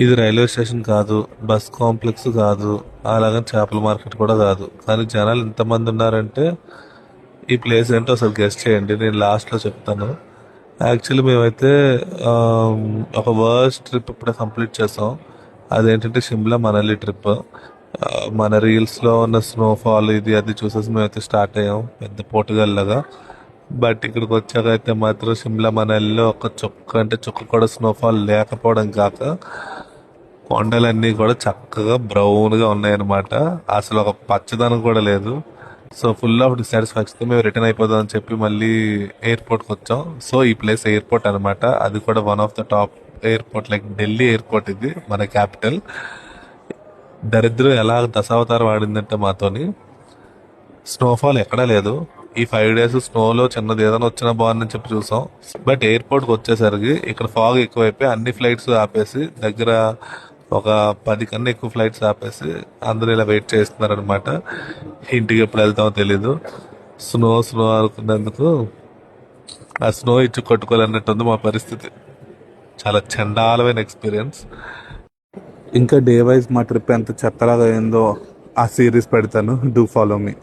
ఇది railway station కాదు, bus complex కాదు, అలాగని చేపల మార్కెట్ కూడా కాదు. కానీ జనాలు ఇంతమంది ఉన్నారంటే ఈ ప్లేస్ ఏంటో అసలు గెస్ట్ చేయండి. నేను లాస్ట్లో చెప్తాను. యాక్చువల్లీ మేమైతే ఆమ్, ఒక వర్స్ట్ ట్రిప్ ఇప్పుడే కంప్లీట్ చేసాం. అదేంటంటే షిమ్లా మనాలి ట్రిప్. మన రీల్స్లో ఉన్న స్నోఫాల్ ఇది అది చూసేసి మేమైతే స్టార్ట్ అయ్యాం పెద్ద పోటుగల్ లాగా. బట్ ఇక్కడికి వచ్చాక అయితే మాత్రం షిమ్లా మనాలిలో ఒక చుక్క అంటే చుక్క కూడా స్నోఫాల్ లేకపోవడం కాక కొండలన్నీ కూడా చక్కగా బ్రౌన్గా ఉన్నాయన్నమాట. అసలు ఒక పచ్చదనం కూడా లేదు. సో ఫుల్ ఆఫ్ డిసాటిస్ఫాక్షన్ మేము రిటర్న్ అయిపోదాం అని చెప్పి మళ్ళీ ఎయిర్పోర్ట్కి వచ్చాం. సో ఈ ప్లేస్ ఎయిర్పోర్ట్ అనమాట. అది కూడా one of the top airport, like Delhi airport ఇది మన క్యాపిటల్. దరిద్రం ఎలా దశావతారం ఆడిందంటే మాతోని స్నోఫాల్ ఎక్కడా లేదు. ఈ 5 days స్నోలో చిన్నది ఏదైనా వచ్చినా బాగుందని చెప్పి చూసాం. బట్ ఎయిర్పోర్ట్కి వచ్చేసరికి ఇక్కడ ఫాగ్ ఎక్కువైపోయి అన్ని ఫ్లైట్స్ ఆపేసి దగ్గర ఒక 10 కన్నా ఎక్కువ ఫ్లైట్స్ ఆపేసి అందరూ ఇలా వెయిట్ చేస్తున్నారు అనమాట. ఇంటికి ఎప్పుడు వెళ్తామో తెలీదు. స్నో స్నో అనుకున్నందుకు ఆ స్నో ఇచ్చి కొట్టుకోవాలన్నట్టుంది మా పరిస్థితి. చాలా చండాలమైన ఎక్స్పీరియన్స్. ఇంకా డే వైజ్ మా ట్రిప్ ఎంత చెత్తలాగా అయిందో ఆ సిరీస్ పెడతాను. Do follow me.